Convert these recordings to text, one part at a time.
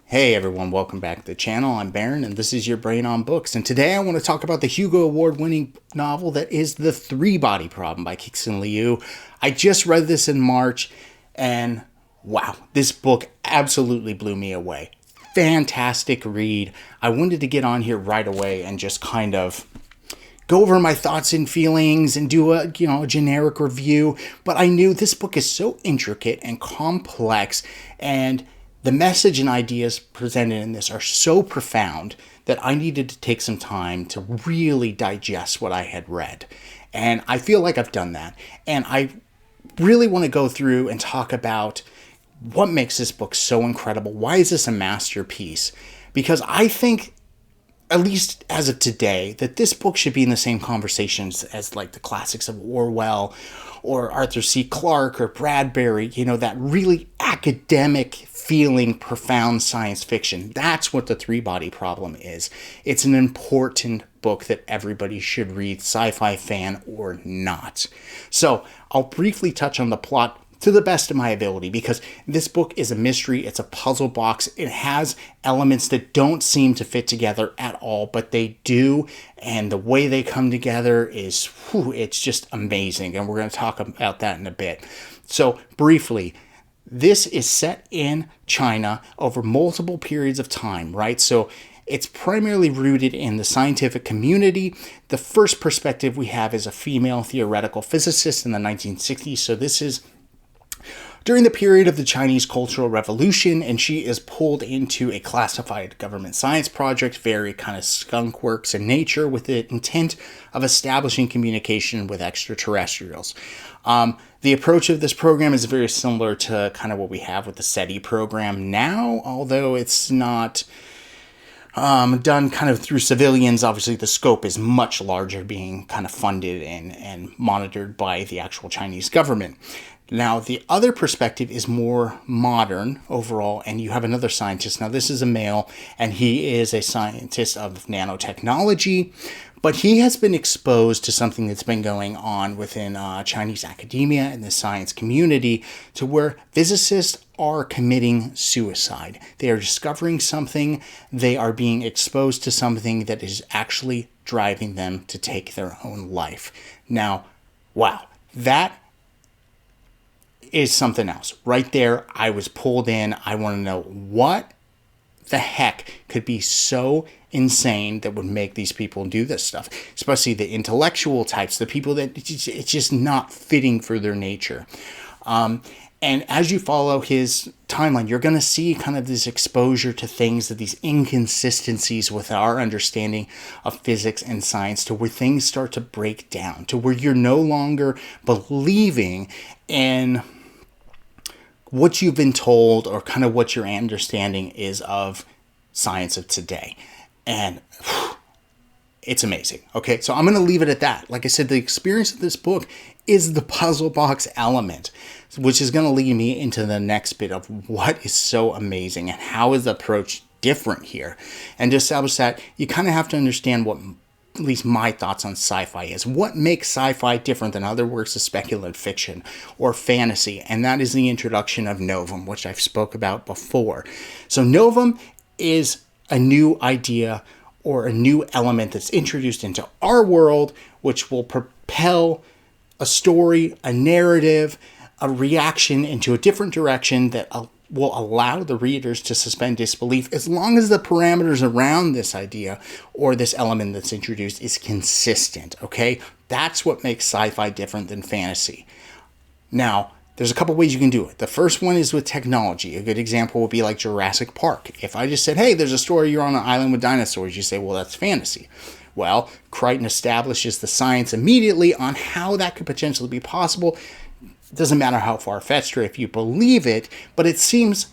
Hey everyone, welcome back to the channel. I'm Baron and this is your Brain on Books. And today I want to talk about the Hugo Award-winning novel that is The Three-Body Problem by Cixin. I just read this in March and wow, this book absolutely blew me away. Fantastic read. I wanted to get on here right away and just kind of go over my thoughts and feelings and do a generic review, but I knew this book is so intricate and complex, and the message and ideas presented in this are so profound that I needed to take some time to really digest what I had read. And I feel like I've done that. And I really want to go through and talk about what makes this book so incredible. Why is this a masterpiece? Because I think, at least as of today, that this book should be in the same conversations as like the classics of Orwell or Arthur C. Clarke or Bradbury, that really academic feeling, profound science fiction. That's what The Three-Body Problem is. It's an important book that everybody should read, sci-fi fan or not. So I'll briefly touch on the plot to the best of my ability, because this book is a mystery. It's a puzzle box. It has elements that don't seem to fit together at all, but they do. And the way they come together is, it's just amazing. And we're going to talk about that in a bit. So briefly, this is set in China over multiple periods of time, right? So it's primarily rooted in the scientific community. The first perspective we have is a female theoretical physicist in the 1960s. So this is during the period of the Chinese Cultural Revolution, and she is pulled into a classified government science project, very kind of skunk works in nature, with the intent of establishing communication with extraterrestrials. The approach of this program is very similar to kind of what we have with the SETI program now, although it's not done kind of through civilians. Obviously, the scope is much larger, being kind of funded and monitored by the actual Chinese government. Now, the other perspective is more modern overall, and you have another scientist. Now, this is a male, and he is a scientist of nanotechnology, but he has been exposed to something that's been going on within Chinese academia and the science community, to where physicists are committing suicide. They are discovering something. They are being exposed to something that is actually driving them to take their own life. Now, wow, that is something else. Right there, I was pulled in. I want to know what the heck could be so insane that would make these people do this stuff, especially the intellectual types, the people that it's just not fitting for their nature. And as you follow his timeline, you're going to see kind of this exposure to things, that these inconsistencies with our understanding of physics and science, to where things start to break down, to where you're no longer believing in what you've been told or kind of what your understanding is of science of today. And it's amazing. Okay, so I'm going to leave it at that. Like I said, the experience of this book is the puzzle box element, which is going to lead me into the next bit of what is so amazing and how is the approach different here. And to establish that, you kind of have to understand what at least my thoughts on sci-fi is. What makes sci-fi different than other works of speculative fiction or fantasy? And that is the introduction of novum, which I've spoke about before. So novum is a new idea or a new element that's introduced into our world, which will propel a story, a narrative, a reaction into a different direction that will allow the readers to suspend disbelief, as long as the parameters around this idea or this element that's introduced is consistent, okay? That's what makes sci-fi different than fantasy. Now, there's a couple ways you can do it. The first one is with technology. A good example would be like Jurassic Park. If I just said, hey, there's a story, you're on an island with dinosaurs, you say, well, that's fantasy. Well, Crichton establishes the science immediately on how that could potentially be possible. It doesn't matter how far-fetched or if you believe it, but it seems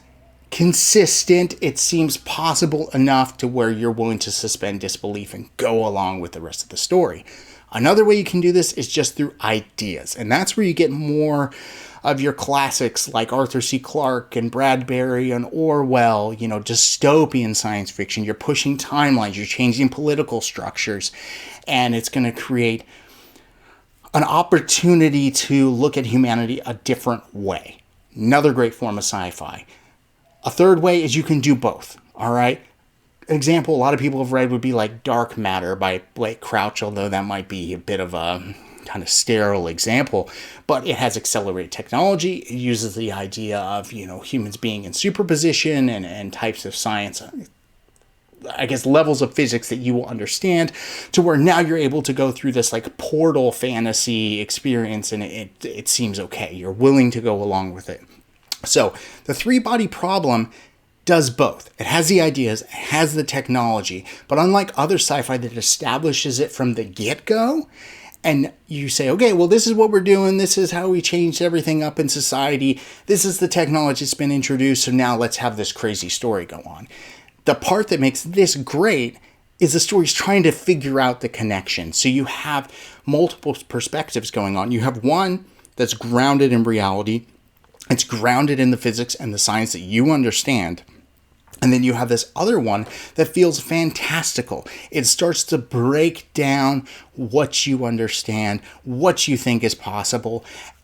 consistent. It seems possible enough to where you're willing to suspend disbelief and go along with the rest of the story. Another way you can do this is just through ideas, and that's where you get more of your classics like Arthur C. Clarke and Bradbury and Orwell, dystopian science fiction. You're pushing timelines, you're changing political structures, and it's going to create an opportunity to look at humanity a different way. Another great form of sci-fi. A third way is you can do both. All right. An example a lot of people have read would be like Dark Matter by Blake Crouch, although that might be a bit of a kind of sterile example, but it has accelerated technology. It uses the idea of, humans being in superposition and types of science, I guess, levels of physics that you will understand, to where now you're able to go through this like portal fantasy experience, and it seems okay. You're willing to go along with it. So the three-body problem does both. It has the ideas, it has the technology, but unlike other sci-fi that establishes it from the get-go, and you say, okay, well, this is what we're doing, this is how we changed everything up in society, this is the technology that's been introduced, so now let's have this crazy story go on. The part that makes this great is the story's trying to figure out the connection. So you have multiple perspectives going on. You have one that's grounded in reality, it's grounded in the physics and the science that you understand. And then you have this other one that feels fantastical. It starts to break down what you understand, what you think is possible,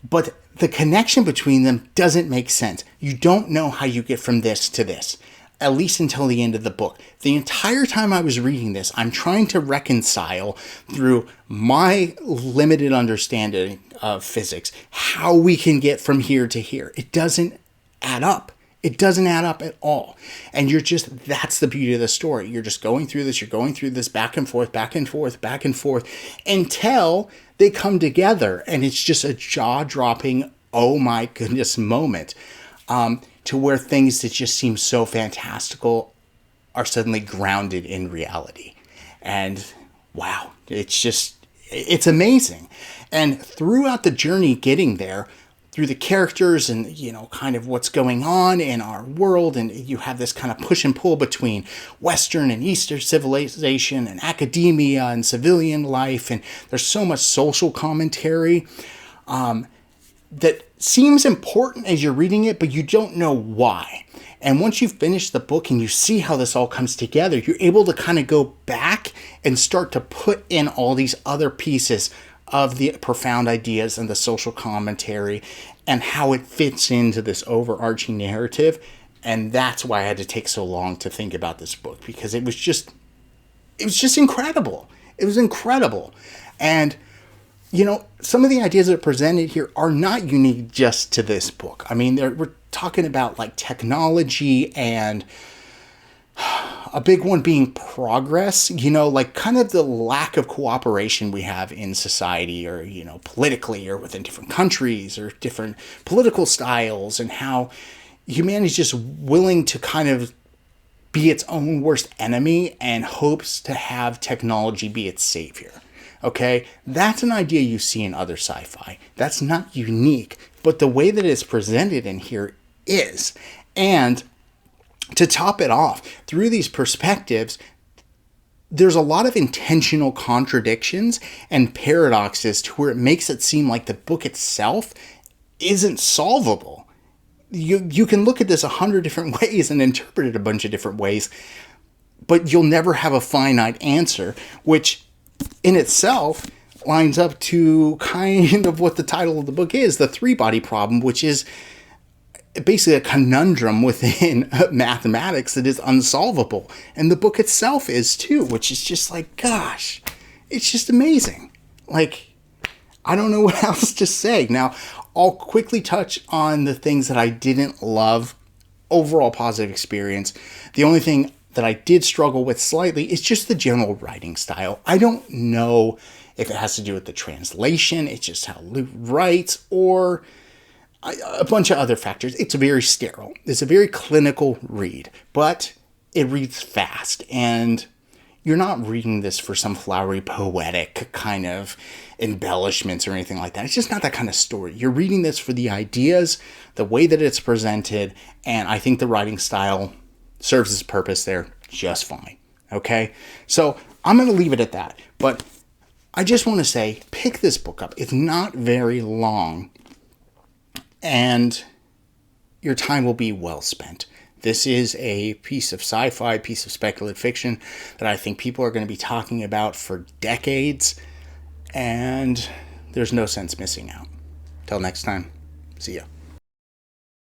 but the connection between them doesn't make sense. You don't know how you get from this to this, at least until the end of the book. The entire time I was reading this, I'm trying to reconcile through my limited understanding of physics how we can get from here to here. It doesn't add up. It doesn't add up at all. And that's the beauty of the story. You're just going through this back and forth, back and forth, back and forth, until they come together. And it's just a jaw-dropping, oh my goodness moment, to where things that just seem so fantastical are suddenly grounded in reality. And wow, it's amazing. And throughout the journey getting there, through the characters and, kind of what's going on in our world, and you have this kind of push and pull between Western and Eastern civilization and academia and civilian life, and there's so much social commentary that seems important as you're reading it, but you don't know why. And once you finish the book and you see how this all comes together, you're able to kind of go back and start to put in all these other pieces of the profound ideas and the social commentary and how it fits into this overarching narrative. And that's why I had to take so long to think about this book, because it was just incredible. It was incredible. And, some of the ideas that are presented here are not unique just to this book. I mean, we're talking about like technology, and a big one being progress, like kind of the lack of cooperation we have in society, or, politically, or within different countries or different political styles, and how humanity is just willing to kind of be its own worst enemy and hopes to have technology be its savior. Okay, that's an idea you see in other sci-fi. That's not unique, but the way that it's presented in here is. And to top it off, through these perspectives, there's a lot of intentional contradictions and paradoxes to where it makes it seem like the book itself isn't solvable. You can look at this 100 different ways and interpret it a bunch of different ways, but you'll never have a finite answer, which in itself lines up to kind of what the title of the book is, the three-body problem, which is basically a conundrum within mathematics that is unsolvable. And the book itself is too, which is just like, gosh, it's just amazing. Like, I don't know what else to say. Now, I'll quickly touch on the things that I didn't love. Overall positive experience. The only thing that I did struggle with slightly is just the general writing style. I don't know if it has to do with the translation, it's just how Lou writes, or a bunch of other factors. It's very sterile. It's a very clinical read, but it reads fast, and you're not reading this for some flowery, poetic kind of embellishments or anything like that. It's just not that kind of story. You're reading this for the ideas, the way that it's presented, and I think the writing style serves its purpose there just fine. Okay? So I'm going to leave it at that. But I just want to say, pick this book up. It's not very long, and your time will be well spent. This is a piece of sci-fi, piece of speculative fiction that I think people are going to be talking about for decades, and there's no sense missing out. Till next time, see ya.